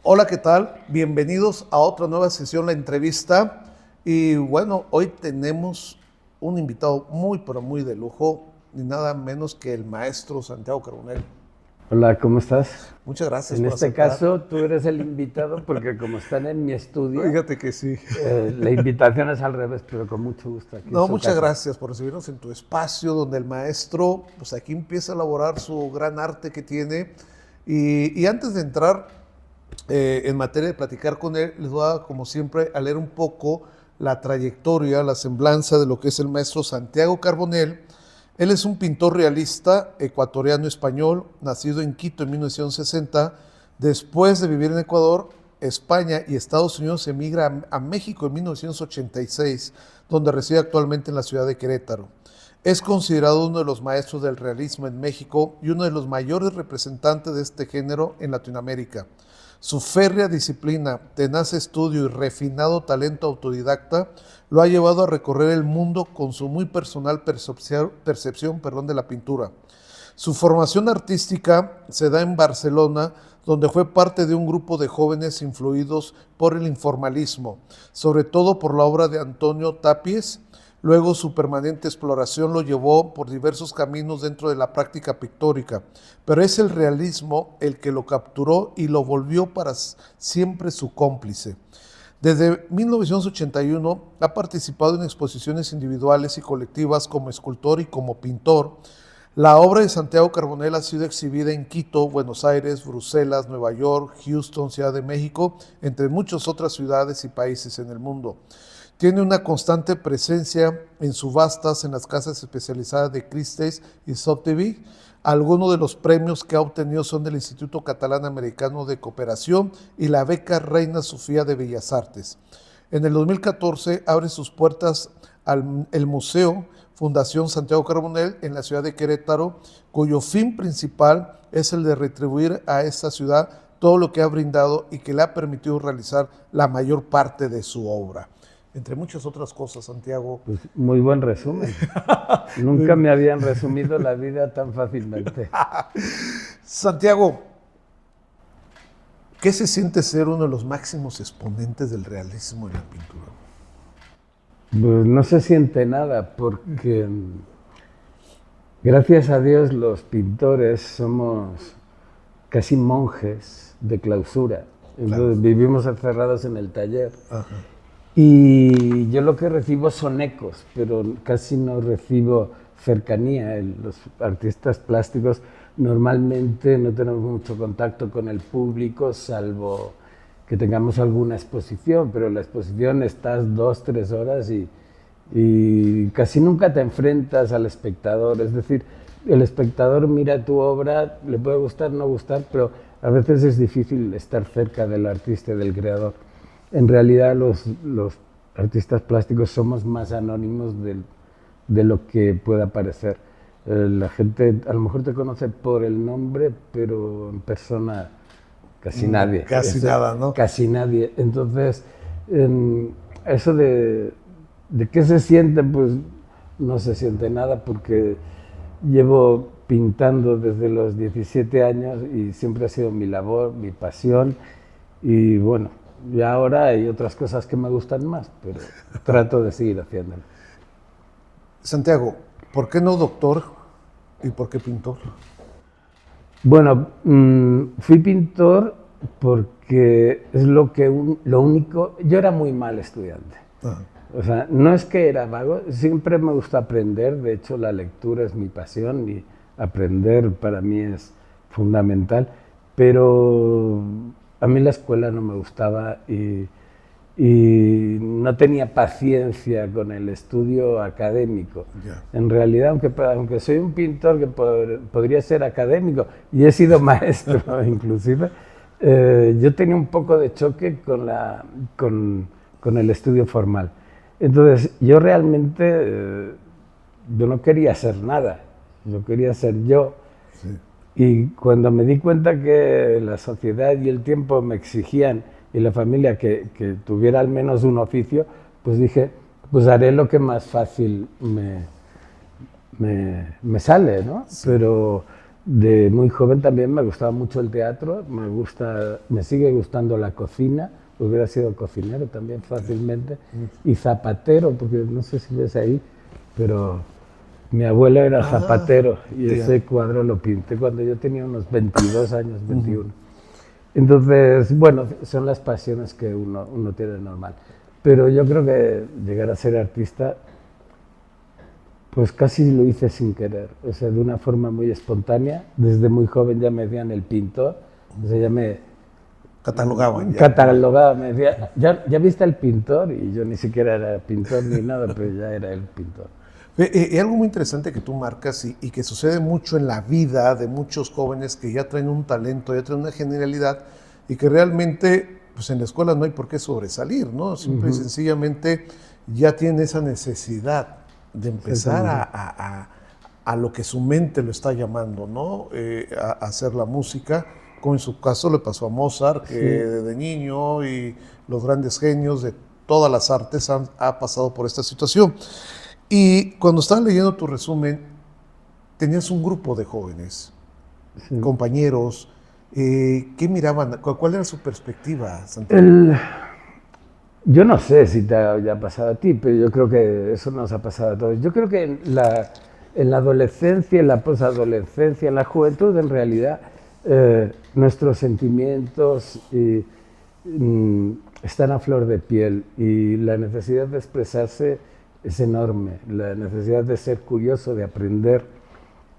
Hola, ¿qué tal? Bienvenidos a otra nueva sesión, la entrevista. Y bueno, hoy tenemos un invitado muy, pero muy de lujo, ni nada menos que el maestro Santiago Carbonell. Hola, ¿cómo estás? Muchas gracias En por este aceptar. caso, tú eres el invitado porque como están en mi estudio, Fíjate que sí. la invitación es al revés, pero con mucho gusto aquí en No, su muchas casa. gracias por recibirnos en tu espacio, donde el maestro, pues aquí empieza a elaborar su gran arte que tiene. Y antes de entrar en materia de platicar con él, les voy a, como siempre, a leer un poco la trayectoria, la semblanza de lo que es el maestro Santiago Carbonell. Él es un pintor realista ecuatoriano-español, nacido en Quito en 1960. Después de vivir en Ecuador, España y Estados Unidos, emigra a México en 1986, donde reside actualmente en la ciudad de Querétaro. Es considerado uno de los maestros del realismo en México y uno de los mayores representantes de este género en Latinoamérica. Su férrea disciplina, tenaz estudio y refinado talento autodidacta lo ha llevado a recorrer el mundo con su muy personal percepción de la pintura. Su formación artística se da en Barcelona, donde fue parte de un grupo de jóvenes influidos por el informalismo, sobre todo por la obra de Antonio Tapies. Luego su permanente exploración lo llevó por diversos caminos dentro de la práctica pictórica, pero es el realismo el que lo capturó y lo volvió para siempre su cómplice. Desde 1981 ha participado en exposiciones individuales y colectivas como escultor y como pintor. La obra de Santiago Carbonell ha sido exhibida en Quito, Buenos Aires, Bruselas, Nueva York, Houston, Ciudad de México, entre muchas otras ciudades y países en el mundo. Tiene una constante presencia en subastas en las casas especializadas de Christie's y Sotheby's. Algunos de los premios que ha obtenido son del Instituto Catalán Americano de Cooperación y la beca Reina Sofía de Bellas Artes. En el 2014 abre sus puertas el Museo Fundación Santiago Carbonell en la ciudad de Querétaro, cuyo fin principal es el de retribuir a esta ciudad todo lo que ha brindado y que le ha permitido realizar la mayor parte de su obra. Entre muchas otras cosas, Santiago. Pues muy buen resumen. Nunca me habían resumido la vida tan fácilmente. Santiago, ¿qué se siente ser uno de los máximos exponentes del realismo en la pintura? Pues no se siente nada porque gracias a Dios los pintores somos casi monjes de clausura. Entonces, claro, vivimos encerrados en el taller. Ajá. Y yo lo que recibo son ecos, pero casi no recibo cercanía. Los artistas plásticos normalmente no tenemos mucho contacto con el público, salvo que tengamos alguna exposición, pero en la exposición estás 2-3 horas y casi nunca te enfrentas al espectador. Es decir, el espectador mira tu obra, le puede gustar, no gustar, pero a veces es difícil estar cerca del artista y del creador. En realidad los artistas plásticos somos más anónimos de lo que pueda parecer. La gente a lo mejor te conoce por el nombre, pero en persona casi nadie. Casi nada, ¿no? Casi nadie. Entonces, eso de qué se siente, pues no se siente nada porque llevo pintando desde los 17 años y siempre ha sido mi labor, mi pasión y bueno, y ahora hay otras cosas que me gustan más, pero trato de seguir haciéndolo. Santiago, ¿por qué no doctor y por qué pintor? Bueno, fui pintor porque es lo único. Yo era muy mal estudiante. Ajá. O sea, no es que era vago, siempre me gusta aprender. De hecho, la lectura es mi pasión y aprender para mí es fundamental. Pero a mí la escuela no me gustaba y no tenía paciencia con el estudio académico. Yeah. En realidad, aunque soy un pintor que podría ser académico y he sido maestro inclusive, yo tenía un poco de choque con el estudio formal. Entonces, yo realmente yo no quería ser nada, yo quería ser yo. Sí. Y cuando me di cuenta que la sociedad y el tiempo me exigían y la familia que tuviera al menos un oficio, pues dije, pues haré lo que más fácil me sale, ¿no? Sí. Pero de muy joven también me gustaba mucho el teatro, me sigue gustando la cocina, hubiera sido cocinero también fácilmente, y zapatero, porque no sé si ves ahí, pero mi abuelo era zapatero y ese cuadro lo pinté cuando yo tenía unos 22 años, 21. Entonces, bueno, son las pasiones que uno tiene normal. Pero yo creo que llegar a ser artista, pues casi lo hice sin querer, o sea, de una forma muy espontánea. Desde muy joven ya me decían el pintor, o sea, ya me Catalogaban. catalogaba, me decía, ¿ya viste el pintor? Y yo ni siquiera era pintor ni nada, pero ya era el pintor. Algo muy interesante que tú marcas y que sucede mucho en la vida de muchos jóvenes que ya traen un talento, ya traen una genialidad y que realmente pues en la escuela no hay por qué sobresalir, ¿no? Simple y sencillamente ya tienen esa necesidad de empezar a lo que su mente lo está llamando, ¿no? A hacer la música, como en su caso le pasó a Mozart, que desde niño y los grandes genios de todas las artes ha pasado por esta situación. Y cuando estaba leyendo tu resumen, tenías un grupo de jóvenes, compañeros, ¿qué miraban? ¿Cuál era su perspectiva, Santiago? Yo no sé si te haya pasado a ti, pero yo creo que eso nos ha pasado a todos. Yo creo que en la adolescencia, en la posadolescencia, en la juventud, en realidad, nuestros sentimientos están a flor de piel y la necesidad de expresarse es enorme. La necesidad de ser curioso, de aprender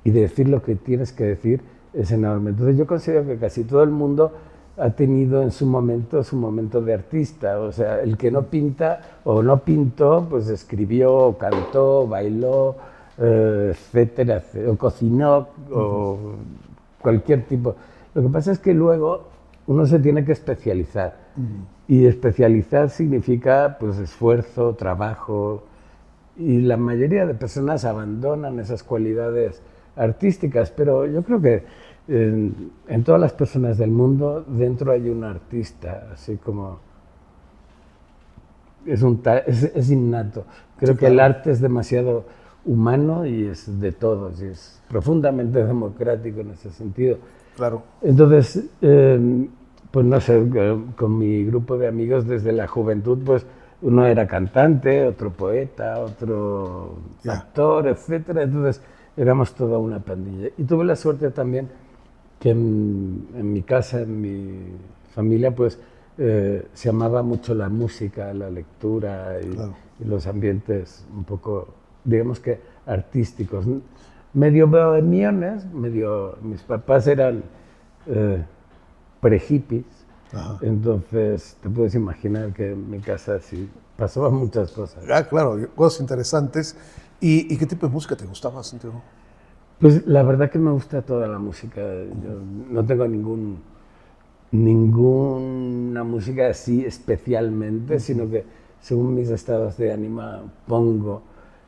y de decir lo que tienes que decir es enorme. Entonces yo considero que casi todo el mundo ha tenido en su momento de artista. O sea, el que no pinta o no pintó, pues escribió, cantó, bailó, etcétera, o cocinó, o cualquier tipo. Lo que pasa es que luego uno se tiene que especializar. Y especializar significa pues esfuerzo, trabajo, y la mayoría de personas abandonan esas cualidades artísticas, pero yo creo que en todas las personas del mundo dentro hay un artista, así como es innato. Creo que el arte es demasiado humano y es de todos, y es profundamente democrático en ese sentido. Claro. Entonces, pues no sé, con mi grupo de amigos desde la juventud, pues uno era cantante, otro poeta, otro actor, etcétera. Entonces éramos toda una pandilla. Y tuve la suerte también que en mi casa, en mi familia, pues se amaba mucho la música, la lectura y los ambientes un poco, digamos que artísticos. Medio bohemiones, mis papás eran pre-hippies. Entonces, te puedes imaginar que en mi casa sí pasaban muchas cosas. Claro, cosas interesantes. ¿Y qué tipo de música te gustaba, Santiago? Pues la verdad que me gusta toda la música. Yo no tengo ninguna música así especialmente, sino que según mis estados de ánimo pongo.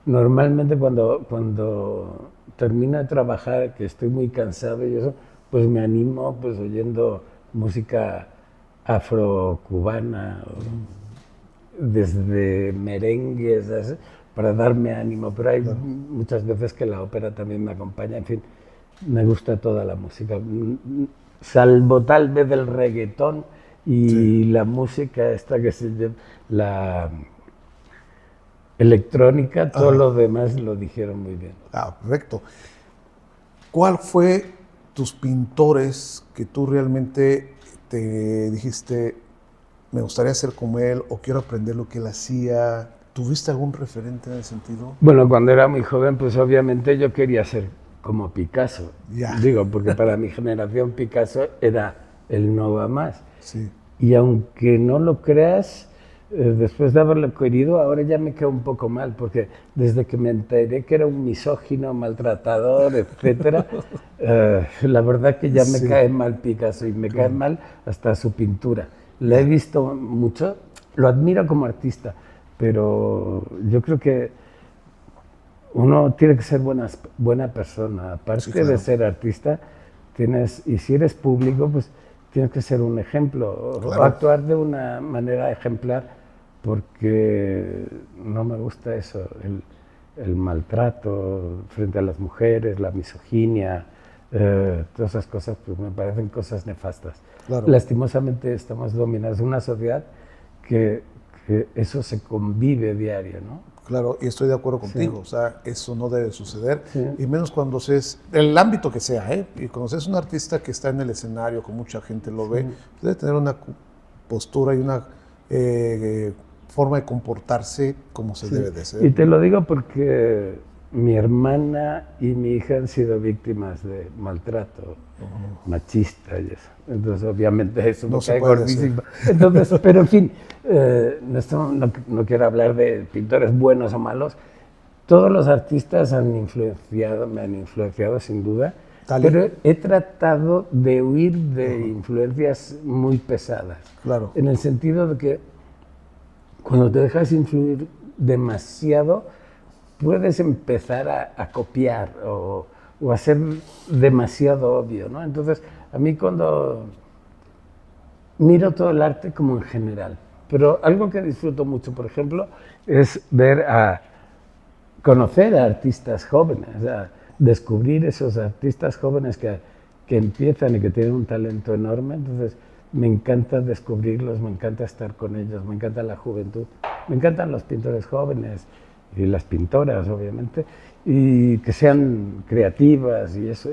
Normalmente cuando termino de trabajar, que estoy muy cansado y eso, pues me animo pues oyendo música afrocubana, desde merengues, ¿sabes? Para darme ánimo, pero hay muchas veces que la ópera también me acompaña, en fin, me gusta toda la música, salvo tal vez el reggaetón y la música esta que se llama la electrónica, todo lo demás lo dijeron muy bien. Perfecto. ¿Cuál fue tus pintores que tú realmente te dijiste, me gustaría ser como él o quiero aprender lo que él hacía? ¿Tuviste algún referente en ese sentido? Bueno, cuando era muy joven, pues obviamente yo quería ser como Picasso. Digo, porque para mi generación Picasso era el no va más. Sí. Y aunque no lo creas, después de haberlo querido, ahora ya me quedo un poco mal, porque desde que me enteré que era un misógino, maltratador, etcétera, la verdad que ya me cae mal Picasso y me cae mal hasta su pintura. La he visto mucho, lo admiro como artista, pero yo creo que uno tiene que ser buena persona. Aparte de ser artista, y si eres público, pues tienes que ser un ejemplo, o actuar de una manera ejemplar, porque no me gusta eso, el maltrato frente a las mujeres, la misoginia, todas esas cosas pues me parecen cosas nefastas. Claro. Lastimosamente estamos dominados en una sociedad que eso se convive diario, ¿no? Claro, y estoy de acuerdo contigo, Sí. o sea, eso no debe suceder, Sí. y menos cuando se es, el ámbito que sea, ¿eh? Y cuando se es un artista que está en el escenario, que mucha gente lo ve, debe tener una postura y una forma de comportarse como se debe de ser. Y te lo digo porque mi hermana y mi hija han sido víctimas de maltrato machista y eso. Entonces, obviamente, eso No me se cae puede gordísimo. Entonces, pero en fin, no quiero hablar de pintores buenos o malos. Todos los artistas me han influenciado sin duda, Dale. pero he tratado de huir de influencias muy pesadas. Claro. En el sentido de que cuando te dejas influir demasiado, puedes empezar a copiar o a ser demasiado obvio, ¿no? Entonces, a mí cuando miro todo el arte como en general, pero algo que disfruto mucho, por ejemplo, es conocer a artistas jóvenes, descubrir esos artistas jóvenes que empiezan y que tienen un talento enorme. Entonces, me encanta descubrirlos, me encanta estar con ellos, me encanta la juventud, me encantan los pintores jóvenes y las pintoras, obviamente, y que sean creativas, y eso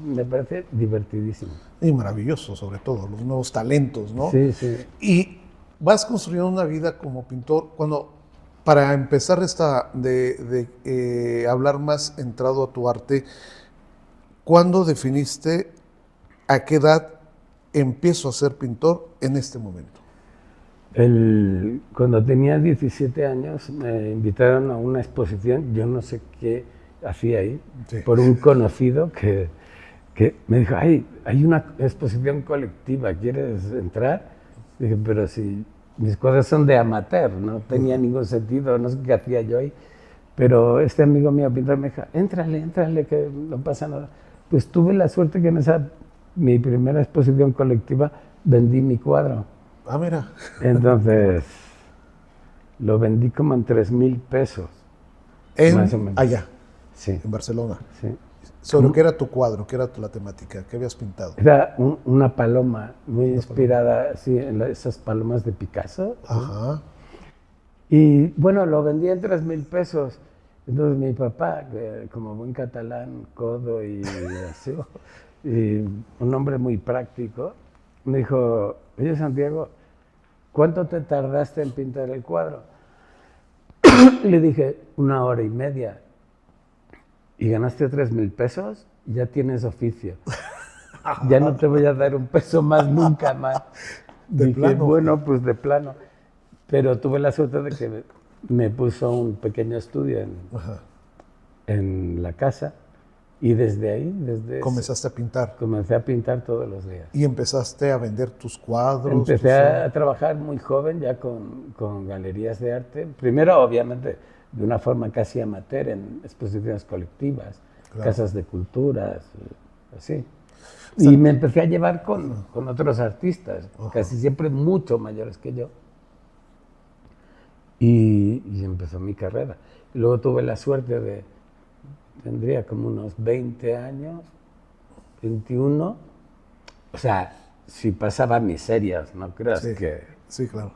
me parece divertidísimo. Y maravilloso, sobre todo, los nuevos talentos, ¿no? Sí, sí. Y vas construyendo una vida como pintor, para empezar hablar más entrado a tu arte, ¿cuándo definiste a qué edad empiezo a ser pintor en este momento? Cuando tenía 17 años me invitaron a una exposición, yo no sé qué hacía ahí, Sí. por un conocido que me dijo, hay una exposición colectiva, ¿quieres entrar? Dije, pero si mis cosas son de amateur, no tenía ningún sentido, no sé qué hacía yo ahí. Pero este amigo mío, pintor, me dijo, éntrale, que no pasa nada. Pues tuve la suerte que en mi primera exposición colectiva vendí mi cuadro. Ah, mira. Entonces, lo vendí como en 3,000 pesos. Más o menos. Allá, Sí, en Barcelona. sí. ¿Sobre qué era tu cuadro? ¿Qué era la temática? ¿Qué habías pintado? Era una paloma muy inspirada sí, en esas palomas de Picasso. Ajá. Y bueno, lo vendí en 3,000 pesos. Entonces mi papá, que como buen catalán, codo y así, y un hombre muy práctico, me dijo, oye Santiago, ¿cuánto te tardaste en pintar el cuadro? Le dije, 1 hora y media. ¿Y ganaste 3,000 pesos? Ya tienes oficio. Ya no te voy a dar un peso más nunca más. De Dije, plano. bueno, pues de plano. Pero tuve la suerte de que me puso un pequeño estudio Ajá. en la casa y desde ahí, Comenzaste a pintar. comencé a pintar todos los días. Y empezaste a vender tus cuadros. Empecé a trabajar muy joven ya con galerías de arte. Primero, obviamente, de una forma casi amateur en exposiciones colectivas, Claro. casas de culturas, así. Y me empecé a llevar con otros artistas, casi siempre mucho mayores que yo. Y empezó mi carrera. Y luego tuve la suerte tendría como unos 20 años, 21. O sea, si pasaba miserias, no creas Sí. que... Sí, claro.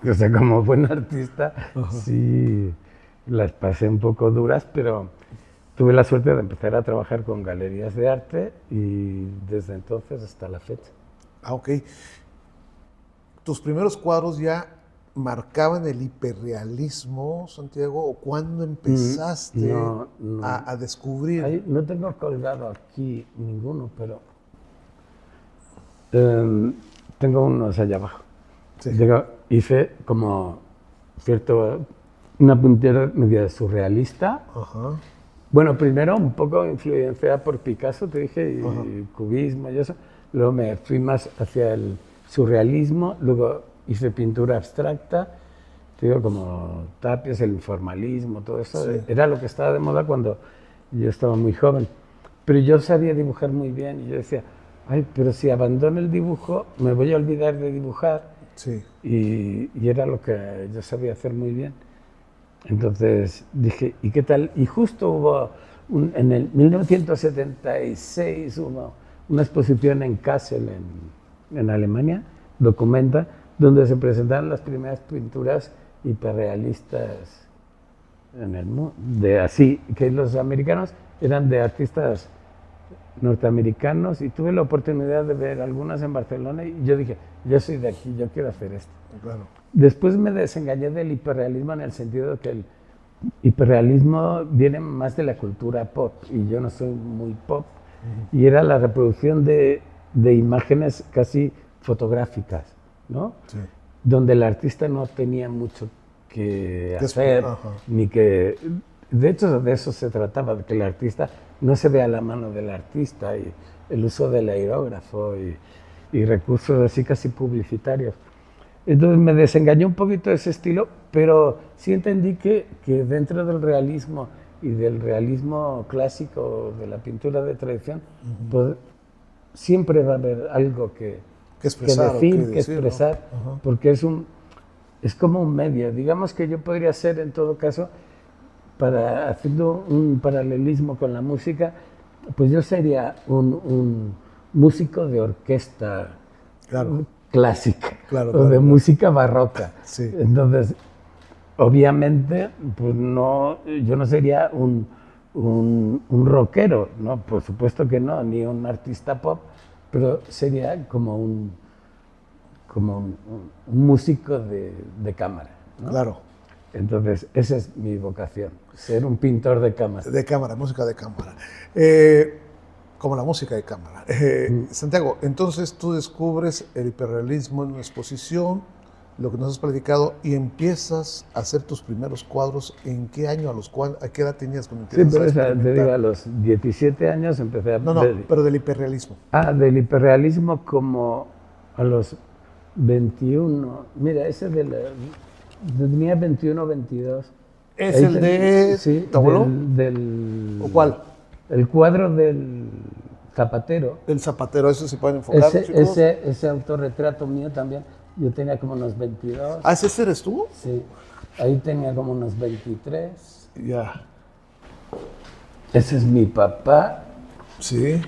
O sea, como buen artista, sí las pasé un poco duras, pero tuve la suerte de empezar a trabajar con galerías de arte y desde entonces hasta la fecha. Ah, ok. ¿Tus primeros cuadros ya marcaban el hiperrealismo, Santiago? ¿O cuándo empezaste No. a descubrir? Ahí no tengo colgado aquí ninguno, pero tengo unos allá abajo. Sí. Hice como una puntera media surrealista. Ajá. Bueno, primero un poco influenciada por Picasso, te dije, y cubismo y eso. Luego me fui más hacia el surrealismo, luego hice pintura abstracta, te digo, como Tapias, el informalismo, todo eso. Sí. Era lo que estaba de moda cuando yo estaba muy joven. Pero yo sabía dibujar muy bien y yo decía, ay, pero si abandono el dibujo, me voy a olvidar de dibujar. Sí. Y era lo que yo sabía hacer muy bien. Entonces dije, ¿y qué tal? Y justo hubo en el 1976 hubo una exposición en Kassel, en Alemania, Documenta, donde se presentaron las primeras pinturas hiperrealistas en el mundo, que los americanos eran de artistas norteamericanos, y tuve la oportunidad de ver algunas en Barcelona y yo dije, yo soy de aquí, yo quiero hacer esto. Claro. Después me desengañé del hiperrealismo en el sentido de que el hiperrealismo viene más de la cultura pop y yo no soy muy pop, y era la reproducción de imágenes casi fotográficas, ¿no? Sí. Donde el artista no tenía mucho que hacer, ni que... De hecho, de eso se trataba, de que el artista no se vea la mano del artista, y el uso del aerógrafo y recursos así casi publicitarios. Entonces me desengañé un poquito de ese estilo, pero sí entendí que dentro del realismo y del realismo clásico, de la pintura de tradición, pues siempre va a haber algo que expresar, decir, que expresar, ¿no? porque es como un medio. Digamos que yo podría ser, en todo caso, haciendo un paralelismo con la música, pues yo sería un músico de orquesta clásica, o de música barroca. Sí. Entonces, obviamente, pues yo no sería un rockero, ¿no? Por supuesto que no, ni un artista pop, pero sería como un músico de cámara, ¿no? Claro. Entonces, esa es mi vocación, ser un pintor de cámara. De cámara, música de cámara. Como la música de cámara. Santiago, entonces tú descubres el hiperrealismo en una exposición, lo que nos has platicado, y empiezas a hacer tus primeros cuadros. ¿En qué año? ¿A qué edad tenías cuando empiezas Sí, pero a experimentar? te digo, a los 17 años empecé a... No, pero del hiperrealismo. Del hiperrealismo como a los 21. Mira, ese tenía 21, 22. ¿Es el de tu abuelo? ¿O cuál? El cuadro del Zapatero. El Zapatero, eso se pueden enfocar, chicos. Ese autorretrato mío también, yo tenía como unos 22. ¿Ah, ese eres tú? Sí, ahí tenía como unos 23. Ya. Ese es mi papá. Sí.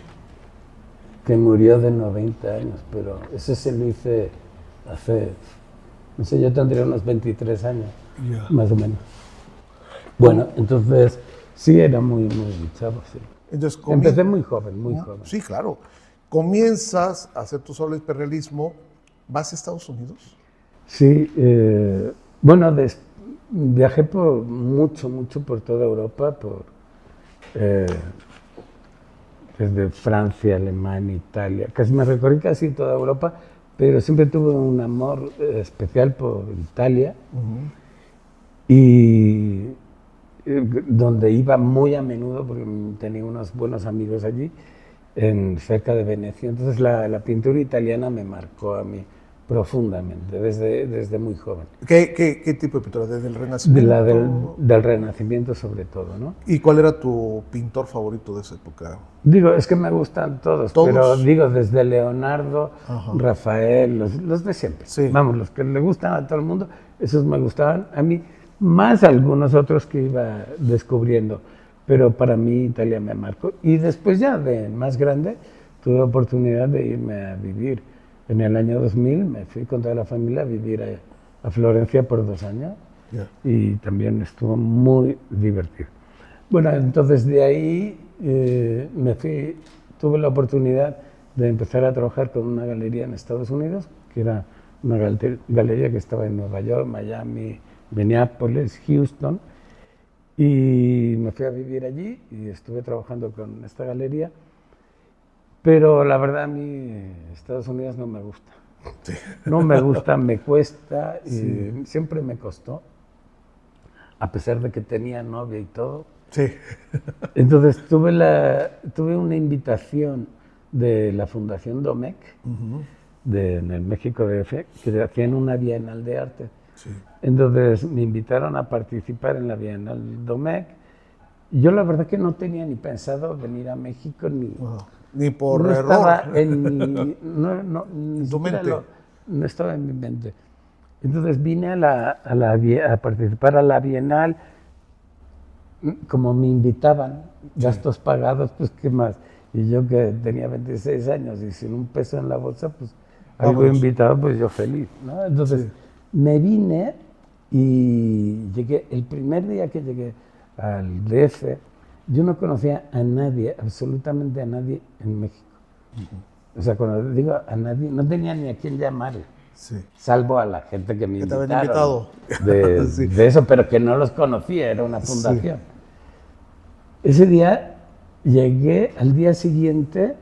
Que murió de 90 años, pero ese se lo hice hace, no sé, yo tendría unos 23 años, más o menos. Bueno, entonces sí era muy chavo, sí. Entonces, empecé muy joven, muy joven. Sí, claro. Comienzas a hacer tu solo hiperrealismo. ¿Vas a Estados Unidos? Sí, bueno, viajé mucho por toda Europa, desde Francia, Alemania, Italia. Me recorrí casi toda Europa, pero siempre tuve un amor especial por Italia. Y donde iba muy a menudo, porque tenía unos buenos amigos allí, cerca de Venecia. Entonces la pintura italiana me marcó a mí profundamente, desde muy joven. ¿Qué tipo de pintura? ¿Desde el Renacimiento? Del Renacimiento sobre todo, ¿no? ¿Y cuál era tu pintor favorito de esa época? Digo, es que me gustan todos, pero digo, desde Leonardo, Rafael, los de siempre. Sí. Vamos, los que le gustan a todo el mundo, esos me gustaban a mí, más algunos otros que iba descubriendo, pero para mí Italia me marcó. Y después ya de más grande tuve oportunidad de irme a vivir. En el año 2000 me fui con toda la familia a vivir a Florencia por 2 años. Y también estuvo muy divertido. Bueno, entonces de ahí tuve la oportunidad de empezar a trabajar con una galería en Estados Unidos, que era una galería que estaba en Nueva York, Miami, Minneapolis, Houston, y me fui a vivir allí y estuve trabajando con esta galería, pero la verdad a mí Estados Unidos no me gusta. Sí. No me gusta, me cuesta, y siempre me costó, a pesar de que tenía novia y todo. Sí. Entonces tuve una invitación de la Fundación Domecq, en el México DF, que hacían una Bienal de Arte. Sí. Entonces me invitaron a participar en la Bienal Domecq. Yo la verdad que no tenía ni pensado venir a México, ni por no error. Estaba en tu mente. No estaba en mi mente. Entonces vine a participar a la Bienal. como me invitaban, gastos pagados, pues qué más. Y yo que tenía 26 años y sin un peso en la bolsa, pues algo invitado, pues yo feliz, ¿no? Entonces me vine y llegué, el primer día que llegué al DF, yo no conocía a nadie, absolutamente a nadie en México. O sea, cuando digo a nadie, no tenía ni a quién llamarle. Sí. Salvo a la gente que me invitaron. invitaron de eso, pero que no los conocía, era una fundación. Sí. Ese día llegué, al día siguiente,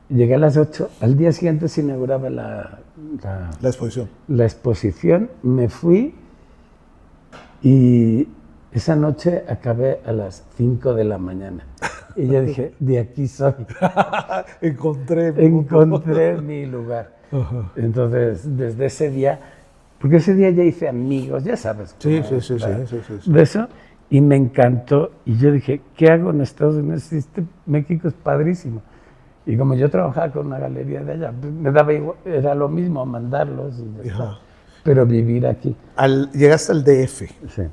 llegué a las 8, al día siguiente se inauguraba la exposición. La exposición, me fui y esa noche acabé a las 5 de la mañana. Y yo dije, de aquí soy. Encontré mi lugar. Uh-huh. Entonces, desde ese día, porque ese día ya hice amigos, ya sabes. Sí. De eso, y me encantó. Y yo dije, ¿qué hago en Estados Unidos? México es padrísimo. Y como yo trabajaba con una galería de allá, me daba igual, era lo mismo mandarlos y ya está. Pero vivir aquí. Llegaste al DF. Sí.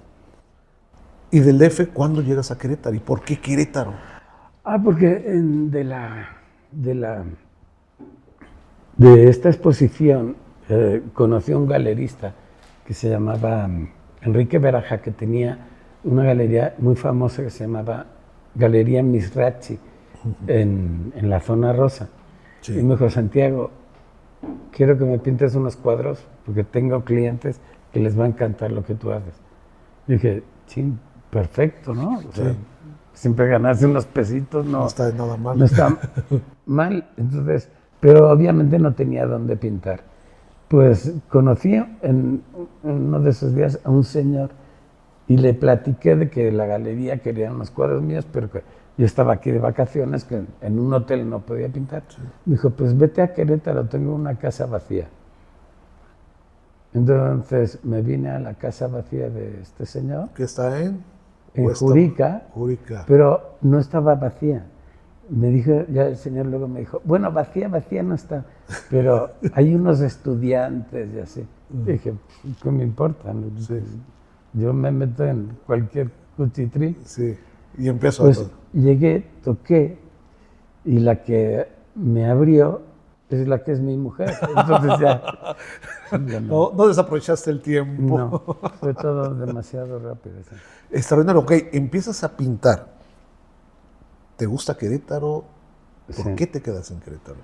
¿Y del DF cuándo llegas a Querétaro? ¿Y por qué Querétaro? Porque de esta exposición conocí a un galerista que se llamaba Enrique Beraja, que tenía una galería muy famosa que se llamaba Galería Misrachi, en la zona rosa. Sí. Y me dijo, Santiago, quiero que me pintes unos cuadros porque tengo clientes que les va a encantar lo que tú haces. Y dije, sí, perfecto, ¿no? O sea, siempre ganarse unos pesitos no está nada mal. No está mal. Entonces, pero obviamente no tenía dónde pintar. Pues conocí en uno de esos días a un señor y le platiqué de que la galería quería unos cuadros míos, pero que yo estaba aquí de vacaciones, que en un hotel no podía pintar. Sí. Me dijo, pues vete a Querétaro, tengo una casa vacía. Entonces me vine a la casa vacía de este señor. ¿Que está en Jurica, pero no estaba vacía. Me dijo, ya el señor luego me dijo, bueno, vacía no está, pero hay unos estudiantes y así. Dije, ¿qué me importa? Sí. Yo me meto en cualquier cuchitril. Sí, y empiezo pues, a todo. Llegué, toqué, y la que me abrió es la que es mi mujer. Entonces ya no desaprovechaste el tiempo. No, fue todo demasiado rápido. Sí. Extraordinario. Ok, empiezas a pintar. ¿Te gusta Querétaro? ¿Por qué te quedas en Querétaro?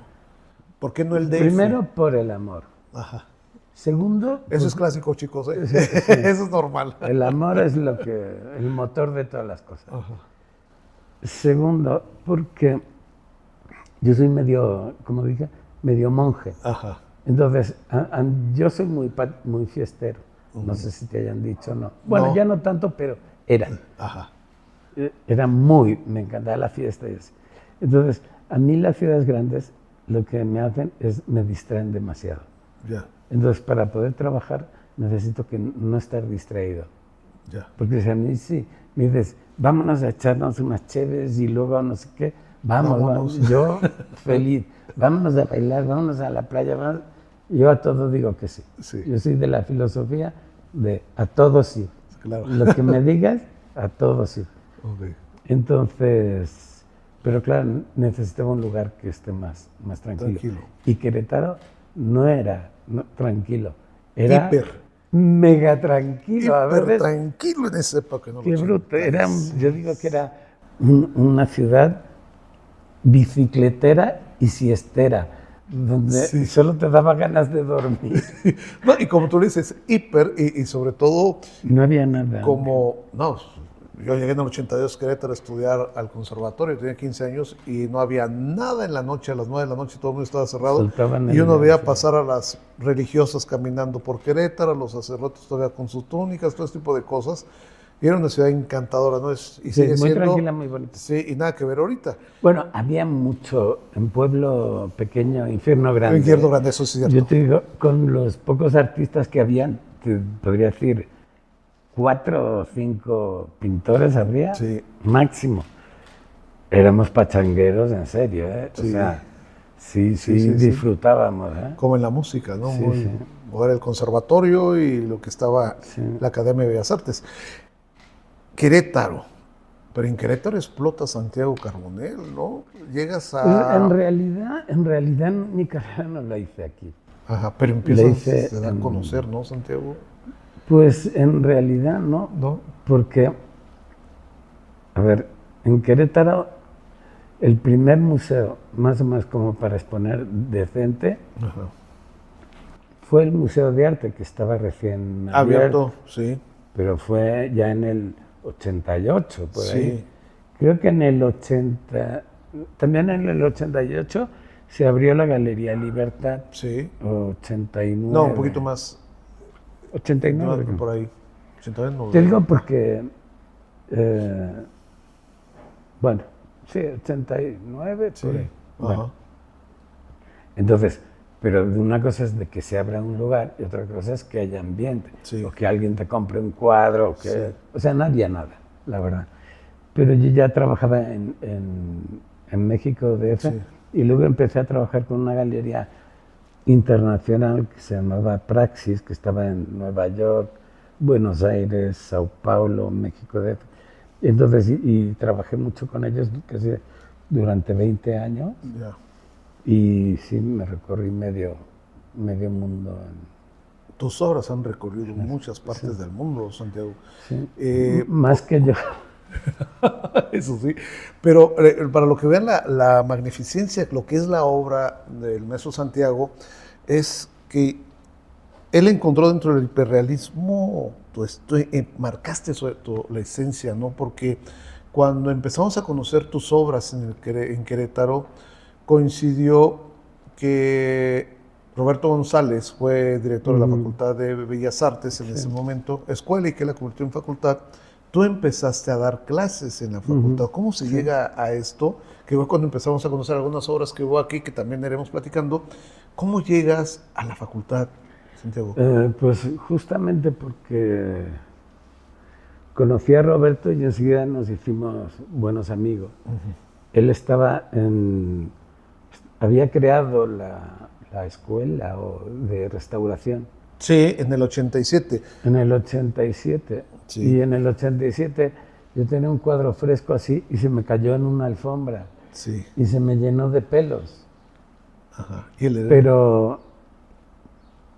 ¿Por qué no el DF? Primero, por el amor. Ajá. Segundo... Eso es clásico, chicos. ¿Eh? Sí. Eso es normal. El amor es el motor de todas las cosas. Ajá. Segundo, porque yo soy medio, como dije, medio monje. Ajá. Entonces, yo soy muy fiestero. No sé si te hayan dicho o no. Bueno, no. Ya no tanto, pero era. Ajá. Era me encantaba la fiesta y así. Entonces, a mí las ciudades grandes lo que me hacen es me distraen demasiado. Ya. Entonces, para poder trabajar necesito que no estar distraído. Ya. Porque si a mí sí me dices, vámonos a echarnos unas cheves y luego no sé qué, vamos. Yo feliz, vámonos a bailar, vámonos a la playa, yo a todo digo que sí. Sí. Yo soy de la filosofía de a todo sí. Claro. Lo que me digas, a todo sí. Okay. Entonces, pero claro, necesitaba un lugar que esté más tranquilo. Y Querétaro no era tranquilo, era mega tranquilo. Hiper tranquilo en esa época. Qué bruto. Yo digo que era una ciudad bicicletera y siestera, donde solo te daba ganas de dormir. No, y como tú le dices, hiper, y sobre todo... No había nada. Yo llegué en el 82 a Querétaro a estudiar al conservatorio, tenía 15 años y no había nada en la noche, a las 9 de la noche todo el mundo estaba cerrado. Y uno veía pasar a las religiosas caminando por Querétaro, a los sacerdotes todavía con sus túnicas, todo ese tipo de cosas. Y era una ciudad encantadora, ¿no? Y sigue muy siendo, tranquila, muy bonita. Sí, y nada que ver ahorita. Bueno, había mucho en Pueblo Pequeño, Infierno Grande. Infierno Grande, eso sí es cierto. Yo te digo, con los pocos artistas que habían, te podría decir, 4 o 5 pintores habría, máximo. Éramos pachangueros, en serio, ¿eh? Sí. O sea, sí, disfrutábamos. ¿Eh? Como en la música, ¿no? Era el conservatorio y lo que estaba la Academia de Bellas Artes. Querétaro. Pero en Querétaro explota Santiago Carbonell, ¿no? Llegas Pues, a... en realidad mi carrera no la hice aquí. Ajá, pero La empiezas hice a dar a conocer, ¿no, Santiago? Pues en realidad no, ¿No? porque, a ver, en Querétaro el primer museo, más o menos como para exponer decente, Ajá. fue el Museo de Arte, que estaba recién abierto, Sí. pero fue ya en el 88, por Sí. ahí. Creo que en el 80, también en el 88 se abrió la Galería Libertad, Sí. 89. No, un poquito más. 89. Por ahí. 89, no. Te digo porque, bueno, sí, 89, Sí. por ahí. Bueno, Ajá. entonces, pero una cosa es de que se abra un lugar y otra cosa es que haya ambiente, Sí. o que alguien te compre un cuadro, o que, Sí. o sea, no había nada, la verdad. Pero yo ya trabajaba en México DF Sí. y luego empecé a trabajar con una galería internacional que se llamaba Praxis, que estaba en Nueva York, Buenos Aires, Sao Paulo, México DF. Entonces, y trabajé mucho con ellos casi durante 20 años Ya. y sí, me recorrí medio mundo. Tus obras han recorrido muchas partes del mundo, Santiago. Sí. Eh, Más que yo. Eso sí. Pero para lo que vean la magnificencia, lo que es la obra del maestro Santiago, es que él encontró dentro del hiperrealismo, marcaste la esencia, ¿no? Porque cuando empezamos a conocer tus obras en Querétaro, coincidió que Roberto González fue director de la Facultad de Bellas Artes en ese momento, escuela, y que la convirtió en facultad. Tú empezaste a dar clases en la facultad. ¿Cómo se llega a esto? Que fue cuando empezamos a conocer algunas obras que hubo aquí, que también iremos platicando. ¿Cómo llegas a la facultad, Santiago? Pues justamente porque conocí a Roberto y enseguida nos hicimos buenos amigos. Él había creado la escuela de restauración. Sí, en el 87. En el 87. Sí. Y en el 87 yo tenía un cuadro fresco así y se me cayó en una alfombra. Sí. Y se me llenó de pelos. Ajá. ¿Y él Pero,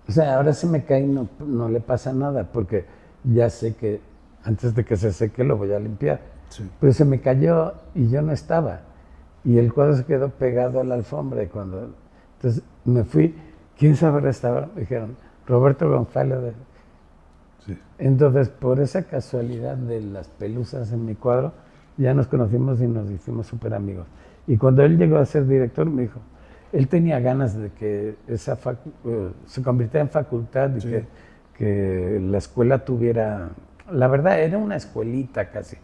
o sea, ahora se me cae y no le pasa nada porque ya sé que antes de que se seque lo voy a limpiar. Sí. Pero se me cayó y yo no estaba. Y el cuadro se quedó pegado a la alfombra. Entonces me fui, ¿quién sabe restaurar? Me dijeron, Roberto González. Sí. Entonces, por esa casualidad de las pelusas en mi cuadro, ya nos conocimos y nos hicimos súper amigos. Y cuando él llegó a ser director, me dijo, él tenía ganas de que se convirtiera en facultad y Sí. que la escuela tuviera... La verdad, era una escuelita casi.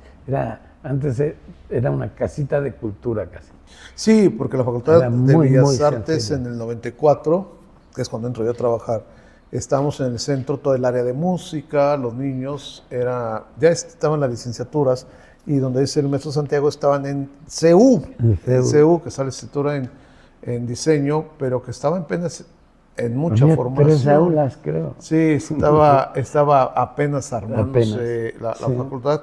Antes era una casita de cultura casi. Sí, porque la Facultad Era de muy, Bellas muy Artes sencilla. en el 94, que es cuando entro yo a trabajar, estábamos en el centro, todo el área de música, los niños, ya estaban las licenciaturas, y donde dice el maestro Santiago estaban en CU, que es la licenciatura en diseño, pero que estaban apenas en mucha Había formación. 3 aulas, creo. Sí, estaba apenas armándose la sí. facultad,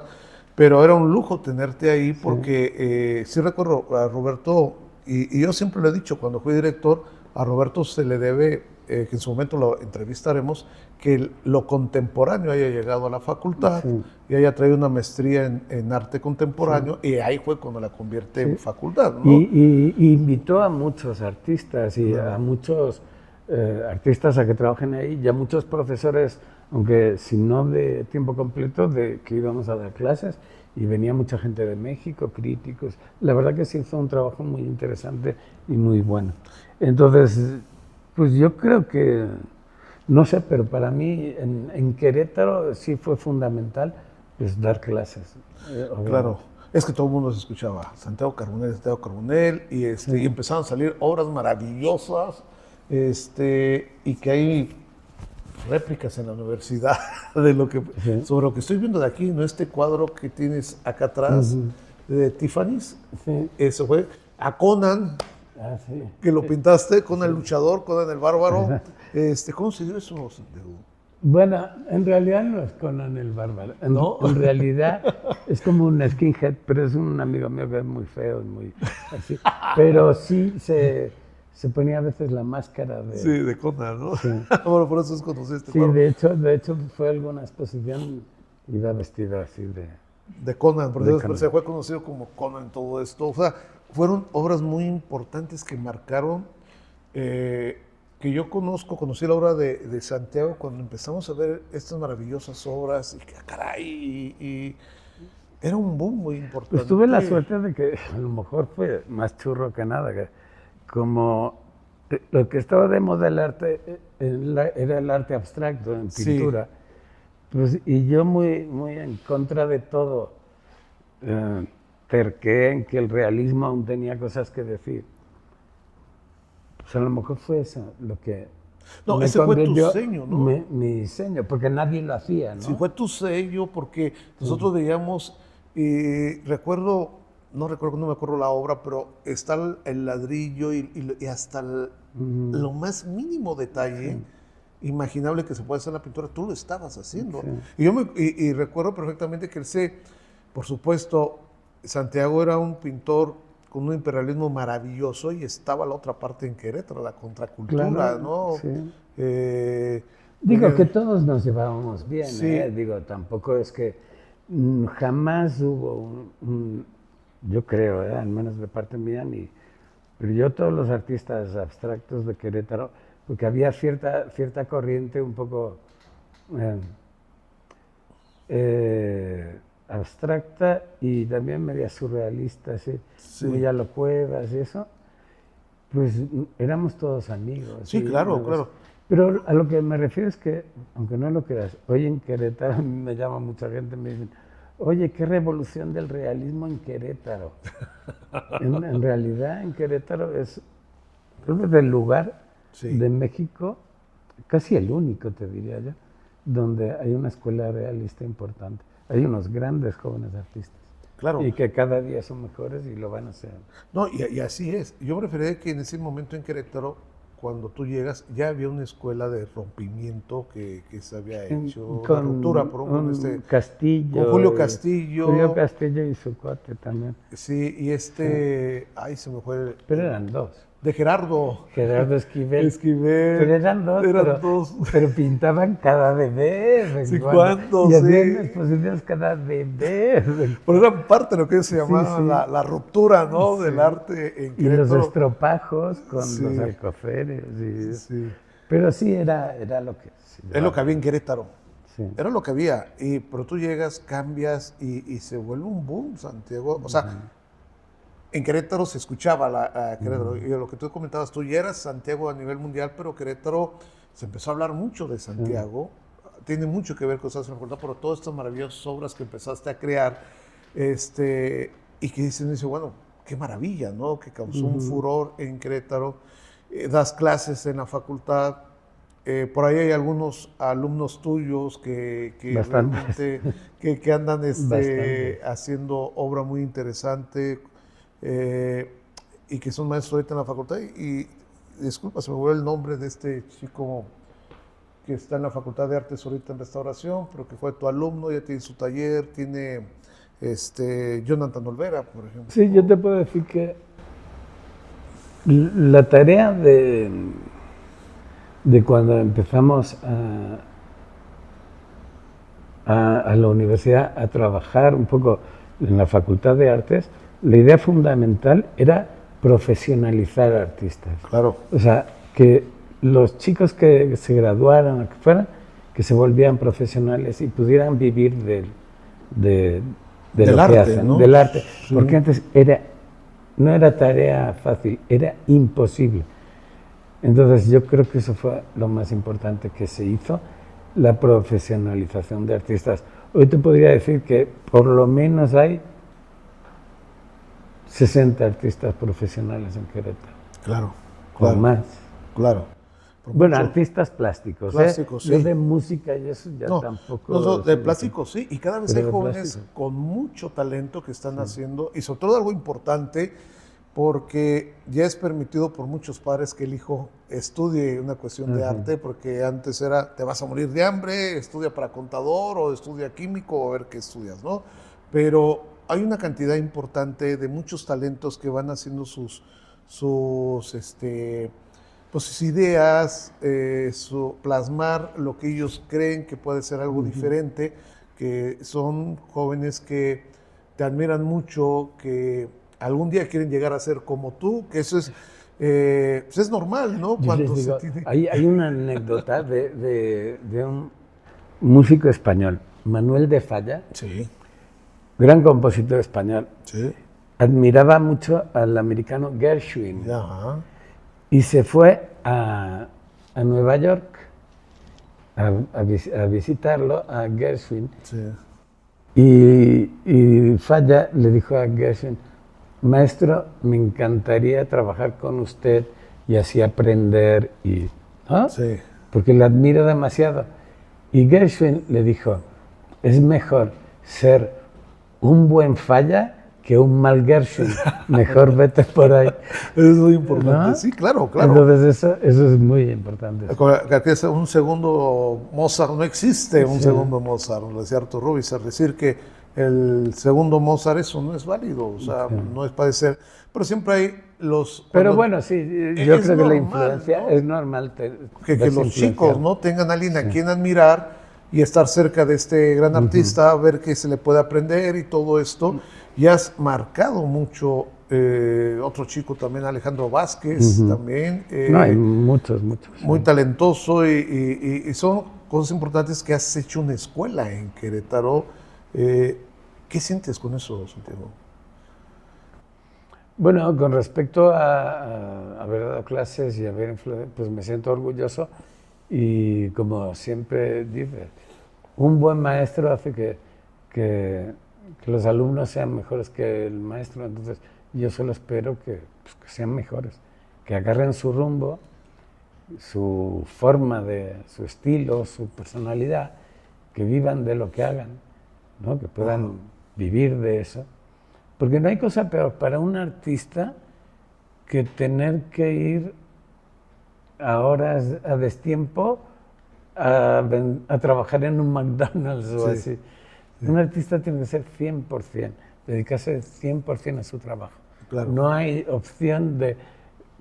pero era un lujo tenerte ahí porque sí recuerdo a Roberto, y yo siempre lo he dicho, cuando fui director, a Roberto se le debe, que en su momento lo entrevistaremos, que lo contemporáneo haya llegado a la facultad y haya traído una maestría en arte contemporáneo, y ahí fue cuando la convierte en facultad, ¿no? Y invitó a muchos artistas y a muchos artistas a que trabajen ahí y a muchos profesores, aunque si no de tiempo completo, que íbamos a dar clases, y venía mucha gente de México, críticos. La verdad que se hizo un trabajo muy interesante y muy bueno. Entonces, pues yo creo que, no sé, pero para mí en Querétaro sí fue fundamental pues, dar clases. Claro, es que todo el mundo se escuchaba Santiago Carbonell, y empezaron a salir obras maravillosas, y que hay réplicas en la universidad de sobre lo que estoy viendo de aquí, ¿no? Este cuadro que tienes acá atrás de Tiffany's, eso fue a Conan, que lo pintaste, Conan el luchador, Conan el bárbaro. ¿Cómo se dio eso, Santiago? Bueno, en realidad no es Conan el Bárbaro. ¿No? En realidad es como un skinhead, pero es un amigo mío que es muy feo y muy así. Pero sí se ponía a veces la máscara de... Sí, de Conan, ¿no? Sí. Bueno, por eso es conocido este Sí, cuadro. de hecho fue alguna exposición, iba vestido así de... De Conan, por De eso Conan. se fue conocido como Conan todo esto. O sea, fueron obras muy importantes que marcaron, que yo conocí la obra de Santiago cuando empezamos a ver estas maravillosas obras, y que, caray, y era un boom muy importante. Pues tuve la suerte de que a lo mejor fue más churro que nada, que como lo que estaba de moda el arte era el arte abstracto en Sí. pintura, pues, y yo muy en contra de todo, terqué en que el realismo aún tenía cosas que decir. Pues a lo mejor fue eso lo que No, me ese fue tu convirtió sello, ¿no? mi diseño, porque nadie lo hacía, ¿no? Sí, fue tu sello, porque nosotros veíamos, recuerdo, no me acuerdo la obra, pero está el ladrillo y hasta lo más mínimo detalle imaginable que se puede hacer en la pintura, tú lo estabas haciendo. Sí. Y recuerdo perfectamente que por supuesto, Santiago era un pintor con un imperialismo maravilloso y estaba la otra parte en Querétaro, la contracultura, Claro, ¿no? sí. Eh, Digo que todos nos llevábamos bien, Sí. Digo, tampoco es que jamás hubo yo creo, al menos de parte mía, pero yo todos los artistas abstractos de Querétaro, porque había cierta corriente un poco abstracta y también media surrealista, así, Sí. muy a lo Cuevas y eso, pues éramos todos amigos. Sí, claro, claro. Pero a lo que me refiero es que, aunque no lo creas, hoy en Querétaro a mí me llama mucha gente, me dicen, oye, qué revolución del realismo en Querétaro. En realidad, en Querétaro es, creo que es el lugar de México, casi el único, te diría yo, donde hay una escuela realista importante. Hay unos grandes jóvenes artistas. Claro. Y que cada día son mejores y lo van a hacer. No, y así es. Yo prefería que en ese momento en Querétaro, cuando tú llegas, ya había una escuela de rompimiento que se había hecho, Con una ruptura con Castillo. con Julio Castillo. Julio Castillo y su cuate también. Sí, y ay, se me fue. Pero eran dos. De Gerardo. Gerardo Esquivel. Pero eran dos. Pero pintaban cada bebé. Sí, ¿cuándo? Y hacían Sí. exposiciones cada bebé. Pero era parte de lo que se llamaba sí. la ruptura, ¿no? Del arte en Y Querétaro. los estropajos con Sí. los alcoceres. Sí. Pero sí, era lo que... Sí, Es lo que había en Querétaro. Sí. Era lo que había. Pero tú llegas, cambias y se vuelve un boom, Santiago. O sea, en Querétaro se escuchaba Querétaro. Y lo que tú comentabas, tú ya eras Santiago a nivel mundial, pero Querétaro se empezó a hablar mucho de Santiago. Tiene mucho que ver con Estados Unidos, por todas estas maravillosas obras que empezaste a crear. Y que dice, bueno, qué maravilla, ¿no? Que causó un furor en Querétaro. Das clases en la facultad. Por ahí hay algunos alumnos tuyos que realmente que andan haciendo obra muy interesante y que son maestros ahorita en la facultad. Y disculpa, se me fue el nombre de este chico que está en la Facultad de Artes ahorita en Restauración, pero que fue tu alumno, ya tiene su taller, tiene Jonathan Olvera, por ejemplo. Sí, yo te puedo decir que la tarea de cuando empezamos a la universidad a trabajar un poco en la Facultad de Artes, la idea fundamental era profesionalizar artistas. Claro. O sea, que los chicos que se graduaran o que fueran, que se volvieran profesionales y pudieran vivir de lo arte, que hacen, ¿no? del arte. Sí. Porque antes no era tarea fácil, era imposible. Entonces yo creo que eso fue lo más importante que se hizo, la profesionalización de artistas. Hoy te podría decir que por lo menos hay 60 artistas profesionales en Querétaro. Claro. O más. Claro. Bueno, artistas plásticos. Plásticos, sí. Yo de música y eso ya tampoco. No, de plásticos sí. Y cada vez hay Pero de jóvenes plástico. con mucho talento que están haciendo, y sobre todo algo importante, porque ya es permitido por muchos padres que el hijo estudie una cuestión de arte, porque antes era, te vas a morir de hambre, estudia para contador o estudia químico o a ver qué estudias, ¿no? Pero hay una cantidad importante de muchos talentos que van haciendo pues, sus ideas, plasmar lo que ellos creen que puede ser algo diferente, que son jóvenes que te admiran mucho, que algún día quieren llegar a ser como tú, que eso es, pues es normal, ¿no? Yo les digo, hay una anécdota de un músico español, Manuel de Falla, Sí, gran compositor español. sí. Admiraba mucho al americano Gershwin Ajá. y se fue a Nueva York a visitarlo, a Gershwin. Sí. Y Falla le dijo a Gershwin, maestro, me encantaría trabajar con usted y así aprender, ¿no? Sí. Porque le admiro demasiado. Y Gershwin le dijo, es mejor ser un buen Falla que un mal Gershwin. Mejor vete por ahí. Eso es muy importante. ¿No? Sí, claro, claro. Entonces eso es muy importante. Que es un segundo Mozart, no existe un segundo Mozart, lo decía Arthur Rubis, es decir que el segundo Mozart eso no es válido, o sea, no es padecer, pero siempre hay los... Pero bueno, sí, yo creo que la influencia, ¿no? Es normal. Que los chicos, ¿no? Tengan a alguien a quien admirar y estar cerca de este gran artista, ver qué se le puede aprender y todo esto. Y has marcado mucho, otro chico también, Alejandro Vázquez, también. No, hay muchos. Muy talentoso y son cosas importantes que has hecho una escuela en Querétaro. ¿Qué sientes con eso, Santiago? Bueno, con respecto a haber dado clases y haber influido, pues me siento orgulloso y como siempre dice, un buen maestro hace que los alumnos sean mejores que el maestro, entonces yo solo espero que sean mejores, que agarren su rumbo, su forma su estilo, su personalidad, que vivan de lo que hagan, ¿no? Que puedan vivir de eso. Porque no hay cosa peor para un artista que tener que ir a horas a destiempo a trabajar en un McDonald's o así. Un artista tiene que ser 100%, dedicarse 100% a su trabajo. Claro. No hay opción de...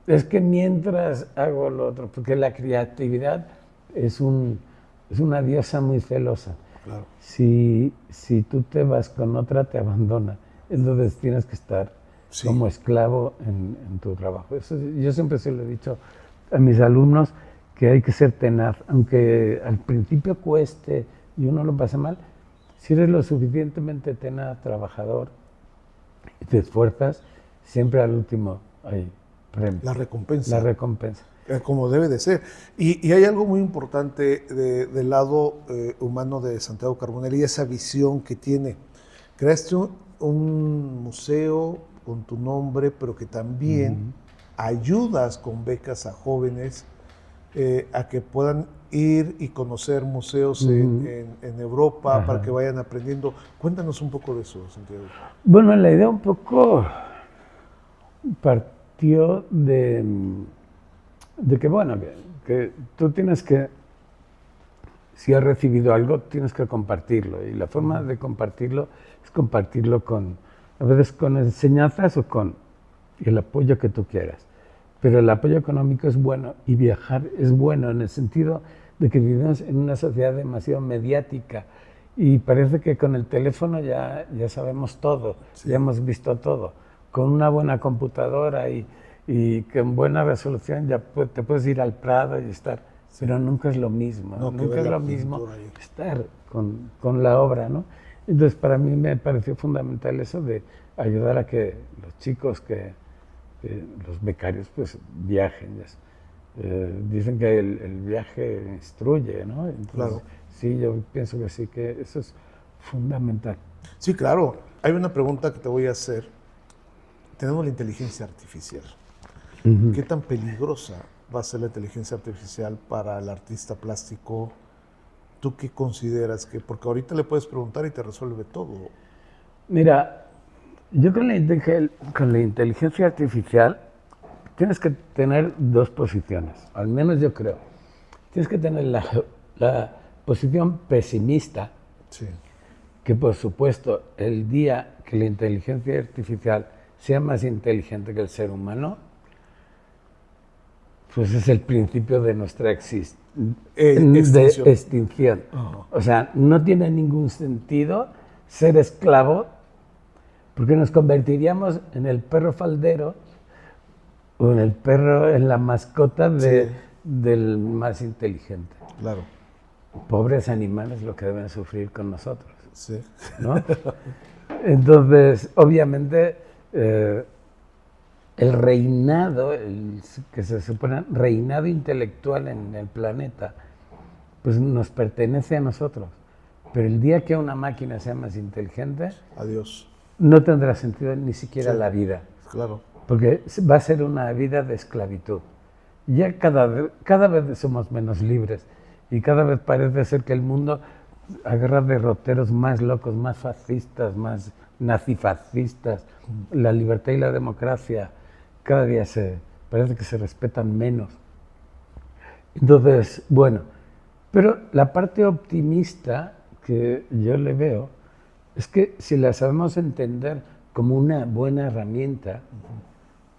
Es que mientras hago lo otro, porque la creatividad es una diosa muy celosa. Claro. Si tú te vas con otra, te abandona. Entonces tienes que estar como esclavo en tu trabajo. Eso, yo siempre se lo he dicho a mis alumnos, que hay que ser tenaz. Aunque al principio cueste y uno lo pase mal, si eres lo suficientemente tenaz, trabajador, y te esfuerzas, siempre al último hay premio. La recompensa. La recompensa. Como debe de ser. Y hay algo muy importante del lado humano de Santiago Carbonell y esa visión que tiene. Creaste un museo con tu nombre, pero que también ayudas con becas a jóvenes a que puedan ir y conocer museos en Europa para que vayan aprendiendo. Cuéntanos un poco de eso, Santiago. Bueno, la idea un poco partió de que, bueno, que tú tienes que, si has recibido algo, tienes que compartirlo. Y la forma de compartirlo es compartirlo a veces con enseñanzas o con el apoyo que tú quieras. Pero el apoyo económico es bueno y viajar es bueno en el sentido de que vivimos en una sociedad demasiado mediática y parece que con el teléfono ya sabemos todo, ya hemos visto todo. Con una buena computadora y con buena resolución ya te puedes ir al Prado y estar, pero nunca es lo mismo, nunca es lo mismo estar con la obra, ¿no? Entonces para mí me pareció fundamental eso de ayudar a que los chicos, los becarios, pues viajen. Dicen que el viaje instruye, ¿no? Entonces, claro. Sí, yo pienso que sí, que eso es fundamental. Sí, claro. Hay una pregunta que te voy a hacer. Tenemos la inteligencia artificial. ¿Qué tan peligrosa va a ser la inteligencia artificial para el artista plástico? ¿Tú qué consideras que? Porque ahorita le puedes preguntar y te resuelve todo. Mira, Yo con la inteligencia artificial tienes que tener dos posiciones, al menos yo creo. Tienes que tener la posición pesimista, Sí. que por supuesto el día que la inteligencia artificial sea más inteligente que el ser humano, pues es el principio de nuestra Extinción. de extinción. Ajá. O sea, no tiene ningún sentido ser esclavo, porque nos convertiríamos en el perro faldero o en el perro, en la mascota Sí. del más inteligente. Claro. Pobres animales lo que deben sufrir con nosotros, Sí. ¿no? Entonces, obviamente, el reinado, que se supone reinado intelectual en el planeta, pues nos pertenece a nosotros. Pero el día que una máquina sea más inteligente, Adiós. no tendrá sentido ni siquiera Sí. la vida, Claro. porque va a ser una vida de esclavitud. Ya cada vez somos menos libres y cada vez parece ser que el mundo agarra derroteros más locos, más fascistas, más nazifascistas. La libertad y la democracia cada día parece que se respetan menos. Entonces, bueno, pero la parte optimista que yo le veo es que si la sabemos entender como una buena herramienta,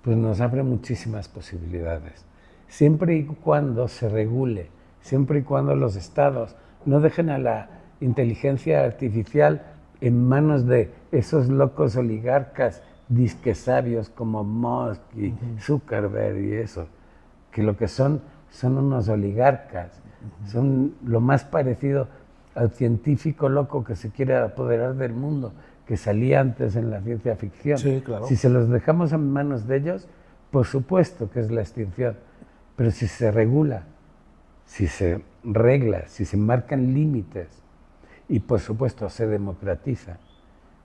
pues nos abre muchísimas posibilidades. Siempre y cuando se regule, siempre y cuando los estados no dejen a la inteligencia artificial en manos de esos locos oligarcas disque sabios como Musk y Zuckerberg y eso, que lo que son unos oligarcas, son lo más parecido al científico loco que se quiere apoderar del mundo, que salía antes en la ciencia ficción. Sí, claro. Si se los dejamos en manos de ellos, por supuesto que es la extinción, pero si se regula, si se regla, si se marcan límites y por supuesto se democratiza,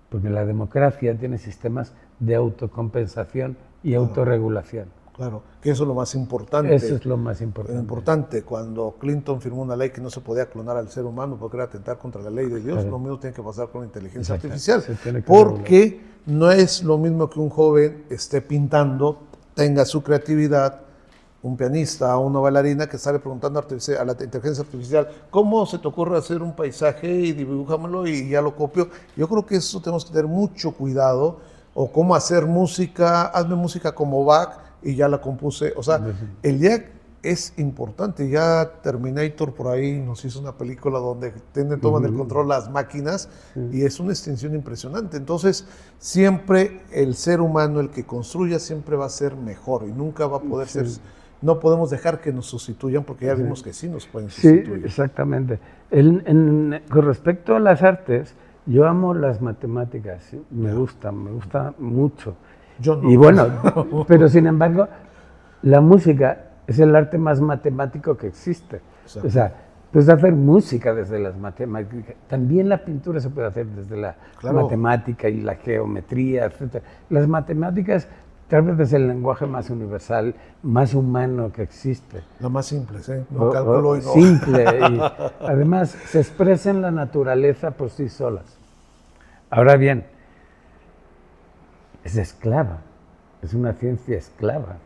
porque la democracia tiene sistemas de autocompensación y autorregulación. Claro, que eso es lo más importante. Eso es lo más importante. Importante, cuando Clinton firmó una ley que no se podía clonar al ser humano porque era atentar contra la ley de Dios, Claro. lo mismo tiene que pasar con la inteligencia Exacto. artificial. Se tiene que Porque no es lo mismo que un joven esté pintando, tenga su creatividad, un pianista o una bailarina que sale preguntando a la inteligencia artificial, ¿cómo se te ocurre hacer un paisaje y dibújamelo y ya lo copio? Yo creo que eso tenemos que tener mucho cuidado. O cómo hacer música, hazme música como Bach y ya la compuse. O sea, el día es importante. Ya Terminator por ahí nos hizo una película donde toman el control las máquinas y es una extinción impresionante. Entonces, siempre el ser humano, el que construya, siempre va a ser mejor y nunca va a poder ser. No podemos dejar que nos sustituyan porque ya vimos que sí nos pueden sustituir. Sí, exactamente. Con respecto a las artes, yo amo las matemáticas, ¿sí? Me gusta mucho. Yo no. Y bueno, pero sin embargo, la música es el arte más matemático que existe. Exacto. O sea, puedes hacer música desde las matemáticas. También la pintura se puede hacer desde la matemática y la geometría, etc. Las matemáticas tal vez es el lenguaje más universal, más humano que existe. Lo más simple, ¿sí? No cálculo y no. Simple. Y además se expresa en la naturaleza por sí solas. Ahora bien, es esclava, es una ciencia esclava.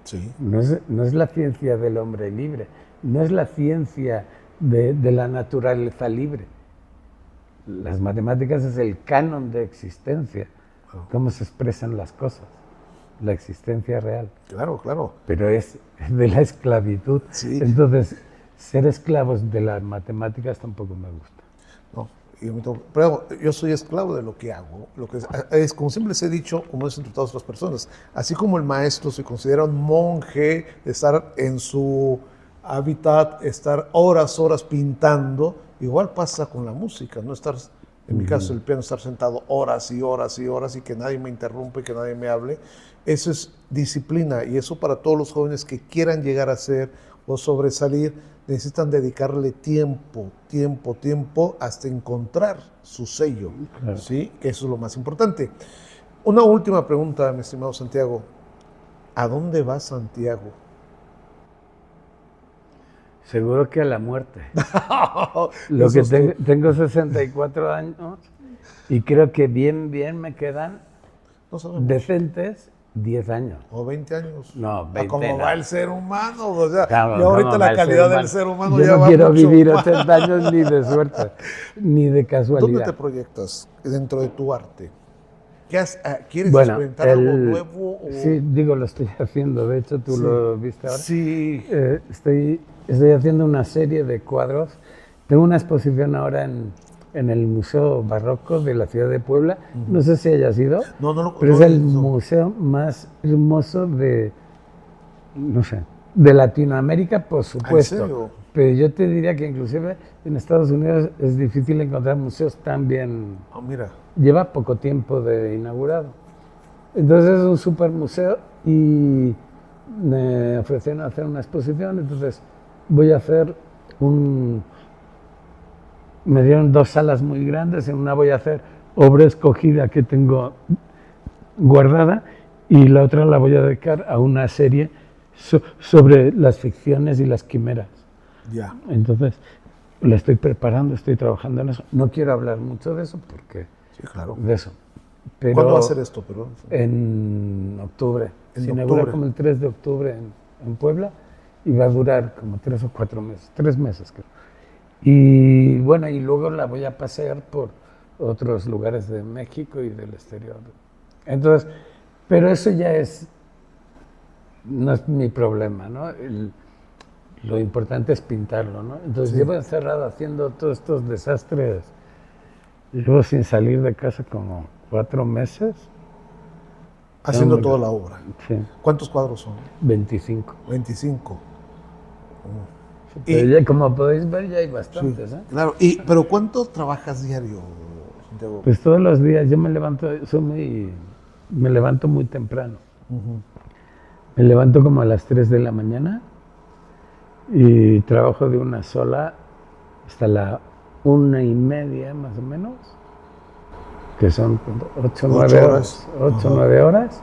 Sí. No es la ciencia del hombre libre, no es la ciencia de la naturaleza libre. Las matemáticas es el canon de existencia, cómo se expresan las cosas, la existencia real. Claro, claro. Pero es de la esclavitud. Sí. Entonces, ser esclavos de las matemáticas tampoco me gusta. No, pero yo soy esclavo de lo que hago. Lo que es, como siempre les he dicho, como es entre todas las personas, así como el maestro se considera un monje, de estar en su hábitat, estar horas pintando, igual pasa con la música, no estar, en mi caso el piano, estar sentado horas y horas y horas y que nadie me interrumpa y que nadie me hable. Eso es disciplina y eso para todos los jóvenes que quieran llegar a ser o sobresalir, necesitan dedicarle tiempo hasta encontrar su sello, Claro. ¿sí? Que eso es lo más importante. Una última pregunta, mi estimado Santiago. ¿A dónde va Santiago? Seguro que a la muerte. Lo que tengo 64 años y creo que bien me quedan No sabemos. decentes, 10 años. O 20 años. No, 20 ¿Cómo no. va el ser humano? O sea, Claro, y ahorita ¿cómo va la el calidad ser del ser humano Yo ya no va quiero mucho vivir más. 80 años ni de suerte, ni de ¿Dónde te casualidad. proyectas dentro de tu arte? ¿Quieres Bueno, experimentar algo nuevo? O... sí, digo, lo estoy haciendo. De hecho, tú Sí. lo viste ahora. Sí. Estoy haciendo una serie de cuadros. Tengo una exposición ahora en el Museo Barroco de la ciudad de Puebla. No sé si hayas ido, No, pero no, es el no. museo más hermoso de, no sé, de Latinoamérica, por supuesto. serio? Pero yo te diría que inclusive en Estados Unidos es difícil encontrar museos tan bien. Ah, mira. Lleva poco tiempo de inaugurado. Entonces es un super museo y me ofrecieron hacer una exposición, entonces voy a hacer me dieron 2 salas muy grandes, en una voy a hacer obra escogida que tengo guardada y la otra la voy a dedicar a una serie sobre las ficciones y las quimeras. Ya. Entonces la estoy preparando, estoy trabajando en eso. No quiero hablar mucho de eso porque Sí, claro. de eso. Pero ¿Cuándo va a ser esto? Perdón. en octubre. En Se inaugura octubre. como el 3 de octubre en Puebla y va a durar como 3 o 4 meses, 3 meses creo. Y bueno, y luego la voy a pasear por otros lugares de México y del exterior. Entonces, pero eso ya no es mi problema, ¿no? Lo importante es pintarlo, ¿no? Entonces Sí. llevo encerrado haciendo todos estos desastres. Llevo sin salir de casa como 4 meses. Haciendo No, toda la obra. Sí, ¿Cuántos cuadros son? 25. 25. Pero ya, como podéis ver, ya hay bastantes, ¿eh? Claro. ¿Pero cuánto trabajas diario, Santiago? Pues todos los días yo me levanto muy temprano. Me levanto como a las 3 de la mañana y trabajo de una sola hasta la 1:30 más o menos, que son 8 o 9 horas. 8 o 9 horas.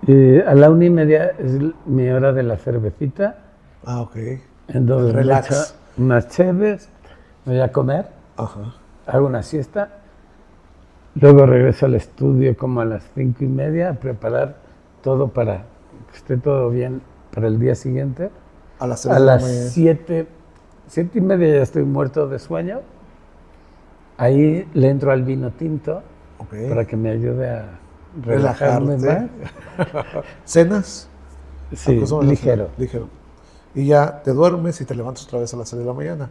Y a la 1:30 es mi hora de la cervecita. Ah, ok. Entonces Relax. me echo unas cheves, me voy a comer, Ajá. hago una siesta, luego regreso al estudio como a las 5:30 a preparar todo para que esté todo bien para el día siguiente. A las 3 A de la las mañana. 7:30 ya estoy muerto de sueño. Ahí le entro al vino tinto Ok. para que me ayude a relajarme Relajarte. más. ¿Cenas? Sí, Acostumbrado a ligero. cenar, ligero. Y ya te duermes y te levantas otra vez a las 6 de la mañana.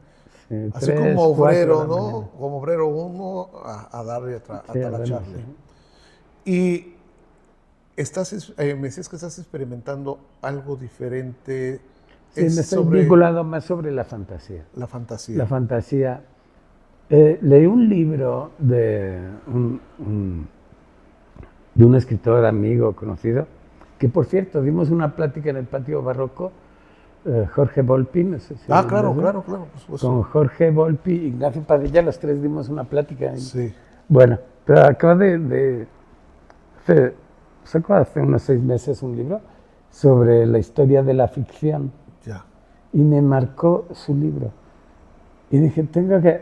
Sí, Así 3, como 4 de obrero, la ¿no? mañana. Como obrero uno a darle, a Sí, talacharle. sí. Y me decías que estás experimentando algo diferente. Sí, me estoy vinculado más sobre la fantasía. la fantasía. La fantasía. Leí un libro de un escritor amigo conocido, que por cierto dimos una plática en el patio barroco, Jorge Volpi, no sé si Claro, lo ves, claro, por supuesto. con Jorge Volpi y Ignacio Padilla, los tres dimos una plática. Sí. Bueno, pero acaba sacó hace unos 6 meses un libro sobre la historia de la ficción Ya. y me marcó su libro. Y dije, tengo que